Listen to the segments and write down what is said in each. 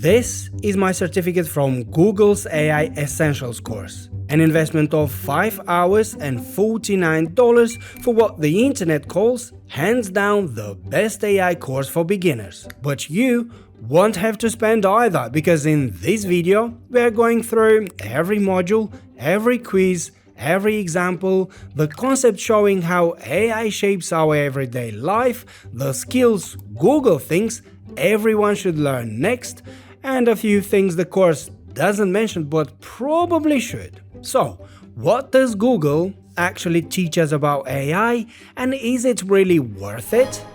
This is my certificate from Google's AI Essentials course, an investment of 5 hours and $49 for what the internet calls hands down the best AI course for beginners. But you won't have to spend either, because in this video we are going through every module, every quiz, every example, the concept showing how AI shapes our everyday life, the skills Google thinks everyone should learn next, and a few things the course doesn't mention but probably should. So, what does Google actually teach us about AI, and is it really worth it?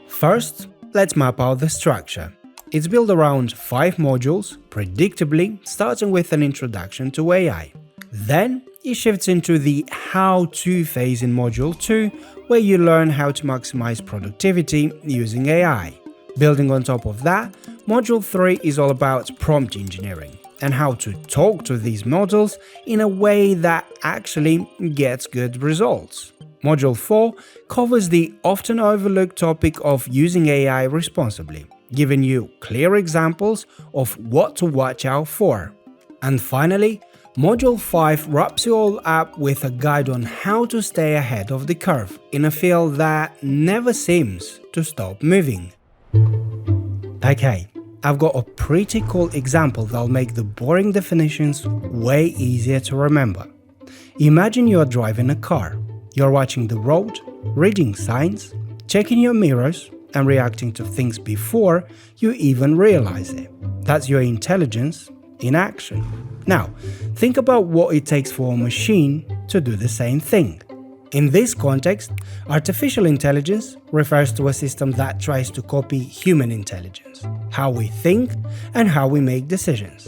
First, let's map out the structure. It's built around 5 modules, predictably starting with an introduction to AI. Then it shifts into the how-to phase in Module 2, where you learn how to maximize productivity using AI. Building on top of that, Module 3 is all about prompt engineering and how to talk to these models in a way that actually gets good results. Module 4 covers the often overlooked topic of using AI responsibly, giving you clear examples of what to watch out for. And finally, Module 5 wraps you all up with a guide on how to stay ahead of the curve in a field that never seems to stop moving. Okay, I've got a pretty cool example that'll make the boring definitions way easier to remember. Imagine you're driving a car. You're watching the road, reading signs, checking your mirrors, and reacting to things before you even realize it. That's your intelligence in action. Now, think about what it takes for a machine to do the same thing. In this context, artificial intelligence refers to a system that tries to copy human intelligence, how we think and how we make decisions.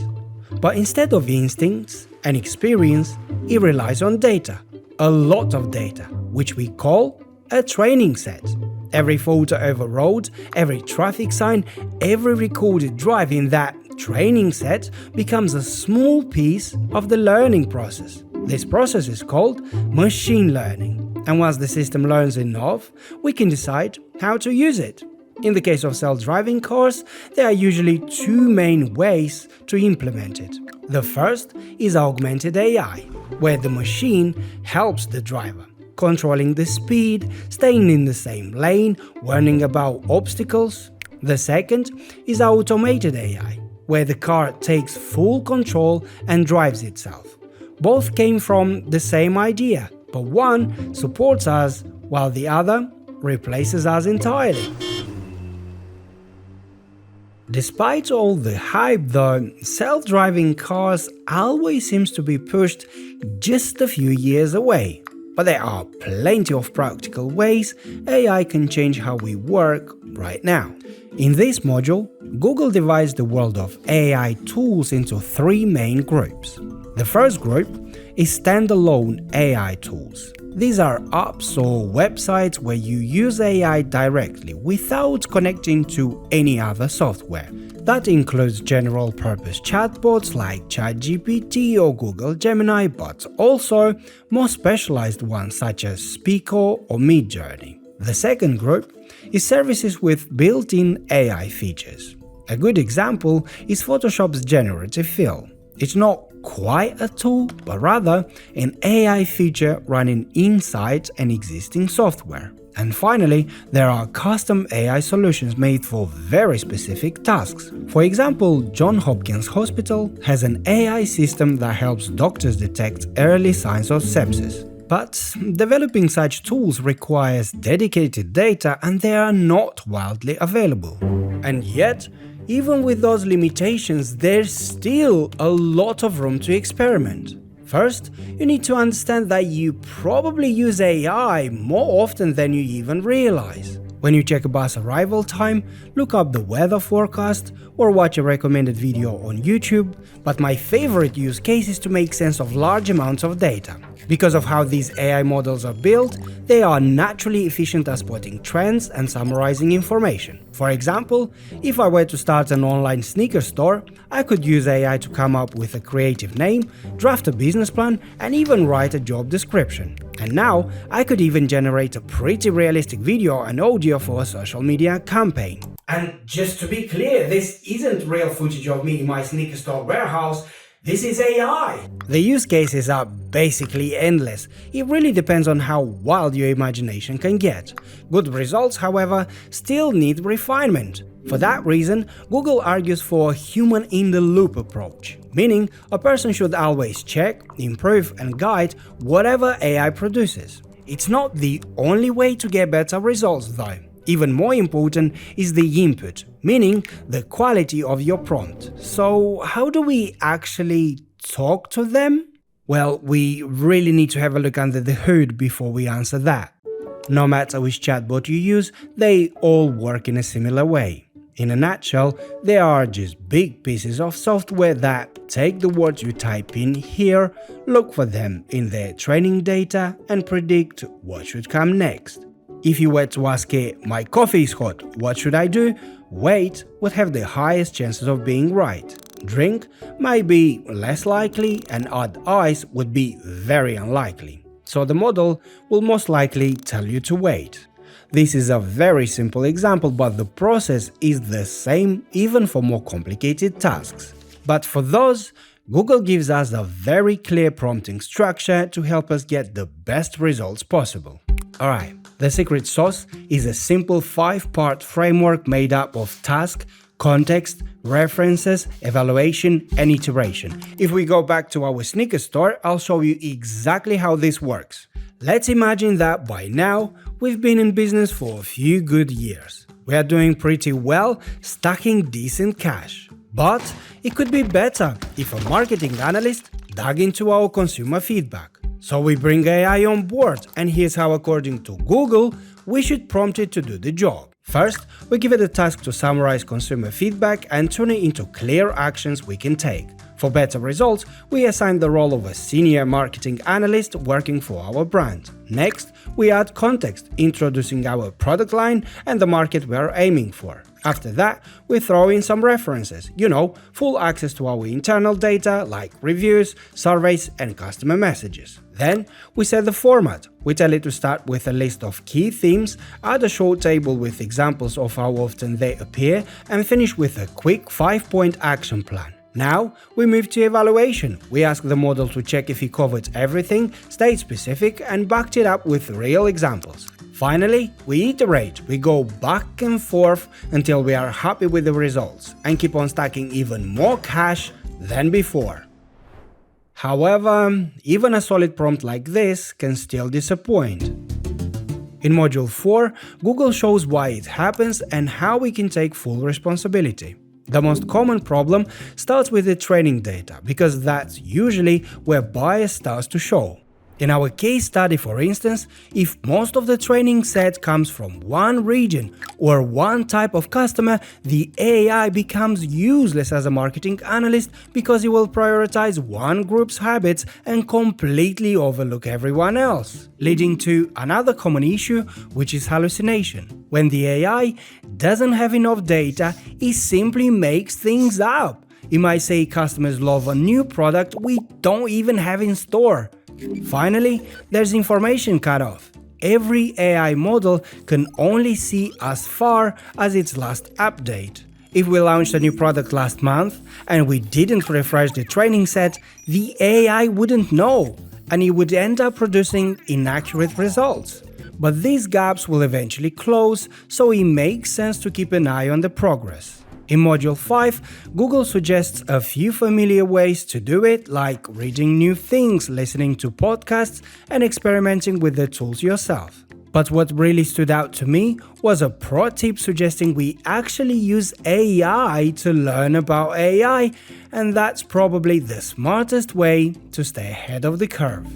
But instead of instincts and experience, it relies on data, a lot of data, which we call a training set. Every photo of a road, every traffic sign, every recorded drive in that training set becomes a small piece of the learning process. This process is called machine learning, and once the system learns enough, we can decide how to use it. In the case of self-driving cars, there are usually 2 main ways to implement it. The first is augmented AI, where the machine helps the driver, controlling the speed, staying in the same lane, warning about obstacles. The second is automated AI, where the car takes full control and drives itself. Both came from the same idea, but one supports us while the other replaces us entirely. Despite all the hype though, self-driving cars always seems to be pushed just a few years away. But there are plenty of practical ways AI can change how we work right now. In this module, Google divides the world of AI tools into 3 main groups. The first group is standalone AI tools. These are apps or websites where you use AI directly without connecting to any other software. That includes general-purpose chatbots like ChatGPT or Google Gemini, but also more specialized ones such as Speaker or Midjourney. The second group is services with built-in AI features. A good example is Photoshop's generative fill. It's not quite a tool, but rather an AI feature running inside an existing software. And finally, there are custom AI solutions made for very specific tasks. For example, Johns Hopkins Hospital has an AI system that helps doctors detect early signs of sepsis. But developing such tools requires dedicated data, and they are not widely available. And yet, even with those limitations, there's still a lot of room to experiment. First, you need to understand that you probably use AI more often than you even realize. When you check a bus arrival time, look up the weather forecast or watch a recommended video on YouTube, but my favorite use case is to make sense of large amounts of data. Because of how these AI models are built, they are naturally efficient at spotting trends and summarizing information. For example, if I were to start an online sneaker store, I could use AI to come up with a creative name, draft a business plan, and even write a job description. And now, I could even generate a pretty realistic video and audio for a social media campaign. And just to be clear, this isn't real footage of me in my sneaker store warehouse, this is AI. The use cases are basically endless. It really depends on how wild your imagination can get. Good results, however, still need refinement. For that reason, Google argues for a human-in-the-loop approach, meaning a person should always check, improve, and guide whatever AI produces. It's not the only way to get better results, though. Even more important is the input, meaning the quality of your prompt. So, how do we actually talk to them? Well, we really need to have a look under the hood before we answer that. No matter which chatbot you use, they all work in a similar way. In a nutshell, they are just big pieces of software that take the words you type in here, look for them in their training data, and predict what should come next. If you were to ask it, "My coffee is hot, what should I do?" Wait would have the highest chances of being right. Drink might be less likely, and add ice would be very unlikely. So the model will most likely tell you to wait. This is a very simple example, but the process is the same even for more complicated tasks. But for those, Google gives us a very clear prompting structure to help us get the best results possible. Alright, the secret sauce is a simple 5-part framework made up of task, context, references, evaluation, and iteration. If we go back to our sneaker store, I'll show you exactly how this works. Let's imagine that by now, we've been in business for a few good years. We are doing pretty well, stacking decent cash. But it could be better if a marketing analyst dug into our consumer feedback. So we bring AI on board, and here's how, according to Google, we should prompt it to do the job. First, we give it a task to summarize consumer feedback and turn it into clear actions we can take. For better results, we assign the role of a senior marketing analyst working for our brand. Next, we add context, introducing our product line and the market we are aiming for. After that, we throw in some references, full access to our internal data like reviews, surveys, and customer messages. Then, we set the format. We tell it to start with a list of key themes, add a short table with examples of how often they appear, and finish with a quick 5-point action plan. Now, we move to evaluation. We ask the model to check if it covered everything, stayed specific, and backed it up with real examples. Finally, we iterate. We go back and forth until we are happy with the results, and keep on stacking even more cash than before. However, even a solid prompt like this can still disappoint. In Module 4, Google shows why it happens and how we can take full responsibility. The most common problem starts with the training data, because that's usually where bias starts to show. In our case study, for instance, if most of the training set comes from one region or one type of customer, the AI becomes useless as a marketing analyst because it will prioritize one group's habits and completely overlook everyone else, leading to another common issue, which is hallucination. When the AI doesn't have enough data, it simply makes things up. It might say customers love a new product we don't even have in store. Finally, there's information cutoff. Every AI model can only see as far as its last update. If we launched a new product last month and we didn't refresh the training set, the AI wouldn't know, and it would end up producing inaccurate results. But these gaps will eventually close, so it makes sense to keep an eye on the progress. In Module 5, Google suggests a few familiar ways to do it, like reading new things, listening to podcasts, and experimenting with the tools yourself. But what really stood out to me was a pro tip suggesting we actually use AI to learn about AI, and that's probably the smartest way to stay ahead of the curve.